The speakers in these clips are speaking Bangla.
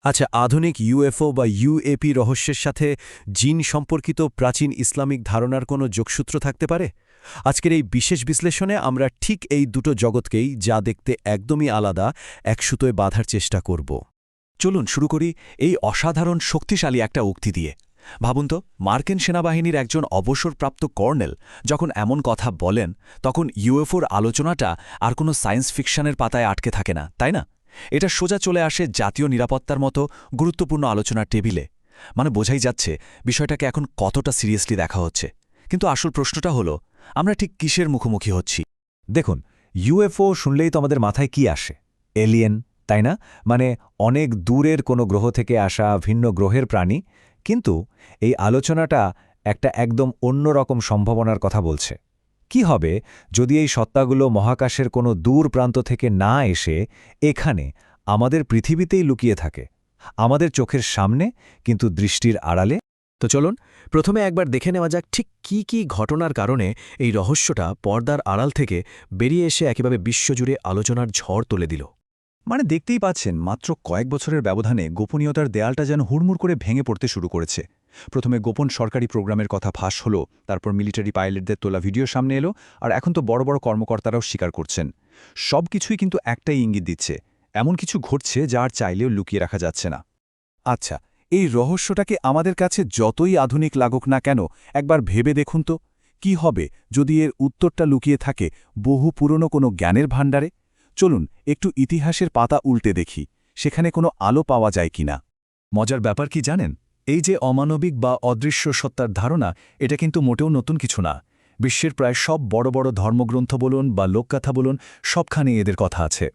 আচ্ছা, আধুনিক ইউএফও বা ইউএপি রহস্যের সাথে জিন সম্পর্কিত প্রাচীন ইসলামিক ধারণার কোনো যোগসূত্র থাকতে পারে? আজকের এই বিশেষ বিশ্লেষণে আমরা ঠিক এই দুটো জগৎকেই, যা দেখতে একদমই আলাদা, এক সুতোয় বাঁধার চেষ্টা করব। চলুন শুরু করি এই অসাধারণ শক্তিশালী একটা উক্তি দিয়ে। ভাবুন তো, মার্কিন সেনাবাহিনীর একজন অবসরপ্রাপ্ত কর্নেল যখন এমন কথা বলেন, তখন ইউএফওর আলোচনাটা আর কোনো সায়েন্স ফিকশনের পাতায় আটকে থাকে না, তাই না? এটা সোজা চলে আসে জাতীয় নিরাপত্তার মতো গুরুত্বপূর্ণ আলোচনার টেবিলে। মানে বোঝাই যাচ্ছে বিষয়টাকে এখন কতটা সিরিয়াসলি দেখা হচ্ছে। কিন্তু আসল প্রশ্নটা হলো, আমরা ঠিক কিসের মুখোমুখি হচ্ছি? দেখুন, ইউএফও শুনলেই তো আমাদের মাথায় কি আসে? এলিয়েন, তাই না? মানে অনেক দূরের কোনো গ্রহ থেকে আসা ভিন্ন গ্রহের প্রাণী। কিন্তু এই আলোচনাটা একটা একদম অন্যরকম সম্ভাবনার কথা বলছে। কি হবে যদি এই সত্তাগুলো মহাকাশের কোনো দূর প্রান্ত থেকে না এসে এখানে আমাদের পৃথিবীতেই লুকিয়ে থাকে, আমাদের চোখের সামনে কিন্তু দৃষ্টির আড়ালে? তো চলুন প্রথমে একবার দেখে নেওয়া যাক ঠিক কি ঘটনার কারণে এই রহস্যটা পর্দার আড়াল থেকে বেরিয়ে এসে একেবারে বিশ্বজুড়ে আলোচনার ঝড় তুলে দিল। মানে দেখতেই পাচ্ছেন, মাত্র কয়েক বছরের ব্যবধানে গোপনীয়তার দেয়ালটা যেন হুড়মুড় করে ভেঙে পড়তে শুরু করেছে। প্রথমে গোপন সরকারি প্রোগ্রামের কথা ফাঁস হলো, তারপর মিলিটারি পাইলটদের তোলা ভিডিও সামনে এলো, আর এখন তো বড় বড় কর্মকর্তারাও স্বীকার করছেন। সব কিছুই কিন্তু একটাই ইঙ্গিত দিচ্ছে, এমন কিছু ঘটছে যা আর চাইলেও লুকিয়ে রাখা যাচ্ছে না। আচ্ছা, এই রহস্যটাকে আমাদের কাছে যতই আধুনিক লাগুক না কেন, একবার ভেবে দেখুন তো, কি হবে যদি এর উত্তরটা লুকিয়ে থাকে বহু পুরনো কোনো জ্ঞানের ভাণ্ডারে? চলুন একটু ইতিহাসের পাতা উল্টে দেখি, সেখানে কোনো আলো পাওয়া যায় কিনা। মজার ব্যাপার কি জানেন? এই যে অমানবিক বা অদৃশ্য সত্তার ধারণা, এটা কিন্তু মোটেও নতুন কিছু না। বিশ্বের প্রায় সব বড় বড় ধর্মগ্রন্থ বলুন বা লোককথা বলুন, সবখানে এদের কথা আছে।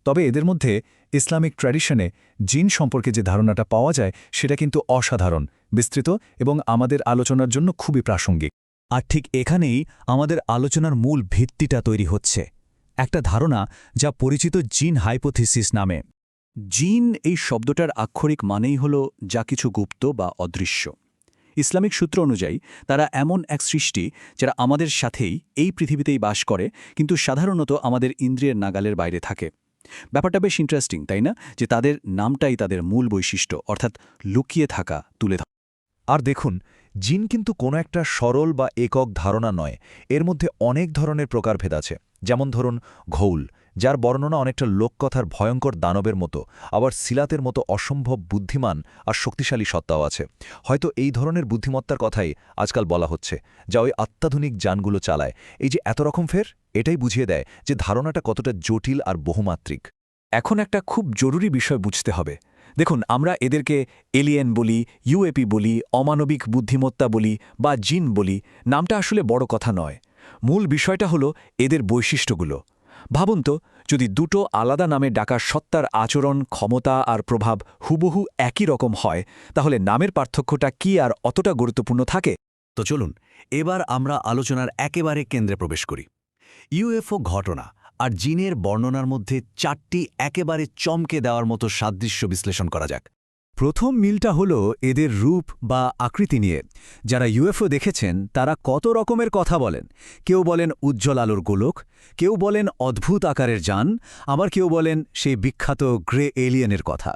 তবে এদের মধ্যে ইসলামিক ট্র্যাডিশনে জিন সম্পর্কে যে ধারণাটা পাওয়া যায়, সেটা কিন্তু অসাধারণ, বিস্তৃত এবং আমাদের আলোচনার জন্য খুবই প্রাসঙ্গিক। আর ঠিক এখানেই আমাদের আলোচনার মূল ভিত্তিটা তৈরি হচ্ছে, একটা ধারণা যা পরিচিত জিন হাইপোথিসিস নামে। জিন এই শব্দটার আক্ষরিক মানেই হল যা কিছু গুপ্ত বা অদৃশ্য। ইসলামিক সূত্র অনুযায়ী তারা এমন এক সৃষ্টি যারা আমাদের সাথেই এই পৃথিবীতেই বাস করে, কিন্তু সাধারণত আমাদের ইন্দ্রিয়ের নাগালের বাইরে থাকে। ব্যাপারটা বেশ ইন্টারেস্টিং, তাই না? যে তাদের নামটাই তাদের মূল বৈশিষ্ট্য, অর্থাৎ লুকিয়ে থাকা, তুলে ধরা। আর দেখুন, জিন কিন্তু কোনো একটা সরল বা একক ধারণা নয়, এর মধ্যে অনেক ধরনের প্রকারভেদ আছে। যেমন ধরুন ঘৌল, যার বর্ণনা অনেকটা লোককথার ভয়ঙ্কর দানবের মতো, আবার সিলাতের মতো অসম্ভব বুদ্ধিমান আর শক্তিশালী সত্তাও আছে। হয়তো এই ধরনের বুদ্ধিমত্তার কথাই আজকাল বলা হচ্ছে, যা ওই অত্যাধুনিক যানগুলো চালায়। এই যে এত রকম ফের, এটাই বুঝিয়ে দেয় যে ধারণাটা কতটা জটিল আর বহুমাত্রিক। এখন একটা খুব জরুরি বিষয় বুঝতে হবে। দেখুন, আমরা এদেরকে এলিয়েন বলি, ইউএপি বলি, অমানবিক বুদ্ধিমত্তা বলি বা জিন বলি, নামটা আসলে বড় কথা নয়। মূল বিষয়টা হলো এদের বৈশিষ্ট্যগুলো। ভাবুন তো, যদি দুটো আলাদা নামে ডাকা সত্তার আচরণ, ক্ষমতা আর প্রভাব হুবহু একই রকম হয়, তাহলে নামের পার্থক্যটা কি আর অতটা গুরুত্বপূর্ণ থাকে? তো চলুন এবার আমরা আলোচনার একেবারে কেন্দ্রে প্রবেশ করি। ইউএফও ঘটনা আর জিনের বর্ণনার মধ্যে চারটি একেবারে চমকে দেওয়ার মতো সাদৃশ্য বিশ্লেষণ করা যাক। প্রথম মিলটা হলো এদের রূপ বা আকৃতি নিয়ে। যারা ইউএফও দেখেছেন তারা কত রকমের কথা বলেন। কেউ বলেন উজ্জ্বল আলোর গোলক, কেউ বলেন অদ্ভুত আকারের যান, আবার কেউ বলেন সেই বিখ্যাত গ্রে এলিয়েনের কথা।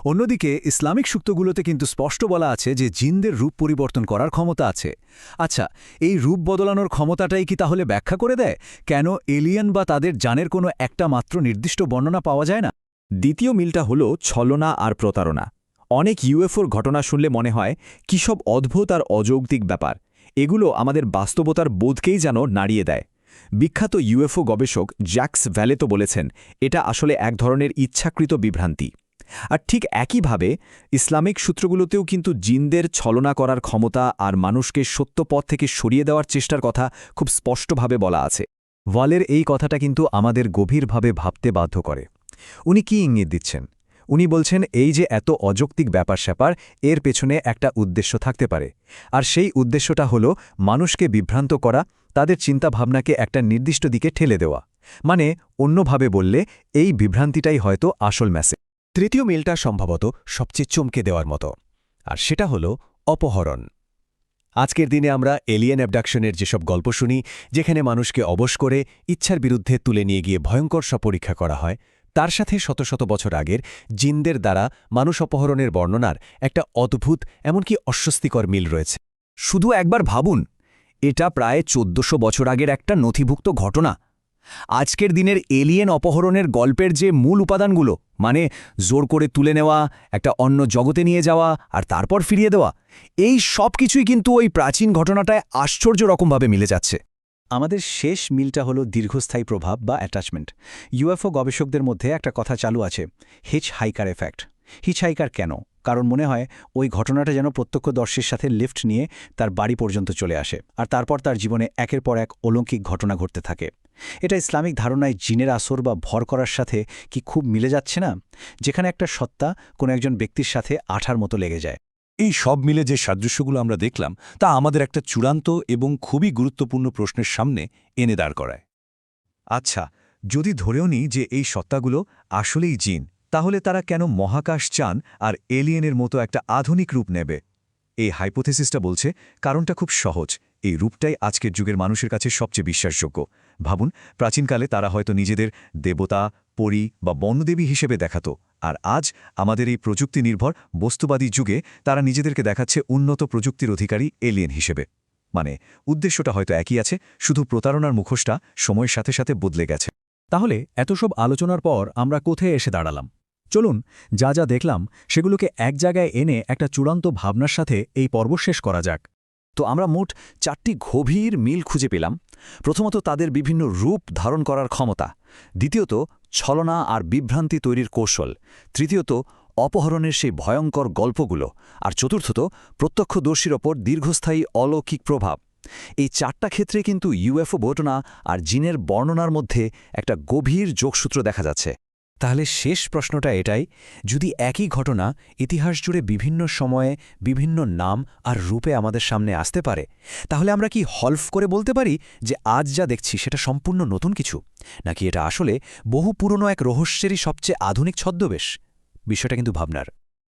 অন্যদিকে ইসলামিক সূক্তগুলোতে কিন্তু স্পষ্ট বলা আছে যে জিনদের রূপ পরিবর্তন করার ক্ষমতা আছে। আচ্ছা, এই রূপ বদলানোর ক্ষমতাটাই কি তাহলে ব্যাখ্যা করে দেয় কেন এলিয়েন বা তাদের যানের কোনো একটা মাত্র নির্দিষ্ট বর্ণনা পাওয়া যায় না? দ্বিতীয় মিলটা হলো ছলনা আর প্রতারণা। অনেক ইউএফওর ঘটনা শুনলে মনে হয় কী সব অদ্ভুত আর অযৌক্তিক ব্যাপার। এগুলো আমাদের বাস্তবতার বোধকেই যেন নাড়িয়ে দেয়। বিখ্যাত ইউএফও গবেষক জ্যাক্স ভ্যালেতো বলেছেন, এটা আসলে এক ধরনের ইচ্ছাকৃত বিভ্রান্তি। আর ঠিক একইভাবে ইসলামিক সূত্রগুলোতেও কিন্তু জিনদের ছলনা করার ক্ষমতা আর মানুষকে সত্য পথ থেকে সরিয়ে দেওয়ার চেষ্টার কথা খুব স্পষ্টভাবে বলা আছে। ওয়ালের এই কথাটা কিন্তু আমাদের গভীরভাবে ভাবতে বাধ্য করে। উনি কি ইঙ্গিত দিচ্ছেন? উনি বলছেন এই যে এত অযৌক্তিক ব্যাপার-স্যাপার, এর পেছনে একটা উদ্দেশ্য থাকতে পারে। আর সেই উদ্দেশ্যটা হলো মানুষকে বিভ্রান্ত করা, তাদের চিন্তাভাবনাকে একটা নির্দিষ্ট দিকে ঠেলে দেওয়া। মানে অন্যভাবে বললে এই বিভ্রান্তিটাই হয়তো আসল মেসেজ। তৃতীয় মিলটা সম্ভবত সবচেয়ে চমকে দেওয়ার মতো, আর সেটা হলো অপহরণ। আজকের দিনে আমরা এলিয়েন অ্যাবডাকশনের যেসব গল্প শুনি, যেখানে মানুষকে অবশ করে ইচ্ছার বিরুদ্ধে তুলে নিয়ে গিয়ে ভয়ঙ্কর সব পরীক্ষা করা হয়, তার সাথে শত শত বছর আগের জিনদের দ্বারা মানুষ অপহরণের বর্ণনার একটা অদ্ভুত এমনকি অস্বস্তিকর মিল রয়েছে। শুধু একবার ভাবুন, এটা প্রায় ১৪০০ বছর আগের একটা নথিভুক্ত ঘটনা। আজকের দিনের এলিয়েন অপহরণের গল্পের যে মূল উপাদানগুলো, মানে জোর করে তুলে নেওয়া, একটা অন্য জগতে নিয়ে যাওয়া আর তারপর ফিরিয়ে দেওয়া, এই সব কিছুই কিন্তু ওই প্রাচীন ঘটনাটায় আশ্চর্য রকমভাবে মিলে যাচ্ছে। আমাদের শেষ মিলটা হলো দীর্ঘস্থায়ী প্রভাব বা অ্যাটাচমেন্ট। ইউএফও গবেষকদের মধ্যে একটা কথা চালু আছে, হিচ হাইকার এফেক্ট। হিচ হাইকার কেন? কারণ মনে হয় ওই ঘটনাটা যেন প্রত্যক্ষদর্শীর সাথে লিফট নিয়ে তার বাড়ি পর্যন্ত চলে আসে, আর তারপর তার জীবনে একের পর এক অলৌকিক ঘটনা ঘটতে থাকে। এটা ইসলামিক ধারণায় জিনের আসর বা ভর করার সাথে কি খুব মিলে যাচ্ছে না? যেখানে একটা সত্তা কোনো একজন ব্যক্তির সাথে আঠার মতো লেগে যায়। এই সব মিলে যে সাদৃশ্যগুলো আমরা দেখলাম তা আমাদের একটা চূড়ান্ত এবং খুবই গুরুত্বপূর্ণ প্রশ্নের সামনে এনে দাঁড় করায়। আচ্ছা, যদি ধরেও নিই যে এই সত্তাগুলো আসলেই জিন, তাহলে তারা কেন মহাকাশ চান আর এলিয়েনের মতো একটা আধুনিক রূপ নেবে? এই হাইপোথেসিসটা বলছে কারণটা খুব সহজ। এই রূপটাই আজকের যুগের মানুষের কাছে সবচেয়ে বিশ্বাসযোগ্য। ভাবুন, প্রাচীনকালে তারা হয়তো নিজেদের দেবতা, পরী বা বন্যদেবী হিসেবে দেখাতো, আর আজ আমাদের এই প্রযুক্তি নির্ভর বস্তুবাদী যুগে তারা নিজেদেরকে দেখাচ্ছে উন্নত প্রযুক্তির অধিকারী এলিয়েন হিসেবে। মানে উদ্দেশ্যটা হয়তো একই আছে, শুধু প্রতারণার মুখোশটা সময়ের সাথে সাথে বদলে গেছে। তাহলে এত সব আলোচনার পর আমরা কোথায় এসে দাঁড়ালাম? চলুন, যা যা দেখলাম সেগুলোকে এক জায়গায় এনে একটা চূড়ান্ত ভাবনার সাথে এই পর্ব শেষ করা যাক। তো আমরা মোট 4টি গভীর মিল খুঁজে পেলাম। প্রথমত, তাদের বিভিন্ন রূপ ধারণ করার ক্ষমতা। দ্বিতীয়ত, ছলনা আর বিভ্রান্তি তৈরির কৌশল। তৃতীয়ত, অপহরণের সেই ভয়ঙ্কর গল্পগুলো। আর চতুর্থত, প্রত্যক্ষদর্শীর ওপর দীর্ঘস্থায়ী অলৌকিক প্রভাব। এই 4টা ক্ষেত্রে কিন্তু ইউএফও ঘটনা আর জিনের বর্ণনার মধ্যে একটা গভীর যোগসূত্র দেখা যাচ্ছে। তাহলে শেষ প্রশ্নটা এটাই, যদি একই ঘটনা ইতিহাস জুড়ে বিভিন্ন সময়ে বিভিন্ন নাম আর রূপে আমাদের সামনে আসতে পারে, তাহলে আমরা কি হলফ করে বলতে পারি যে আজ যা দেখছি সেটা সম্পূর্ণ নতুন কিছু, নাকি এটা আসলে বহু পুরনো এক রহস্যেরই সবচেয়ে আধুনিক ছদ্মবেশ? বিষয়টা কিন্তু ভাবনার।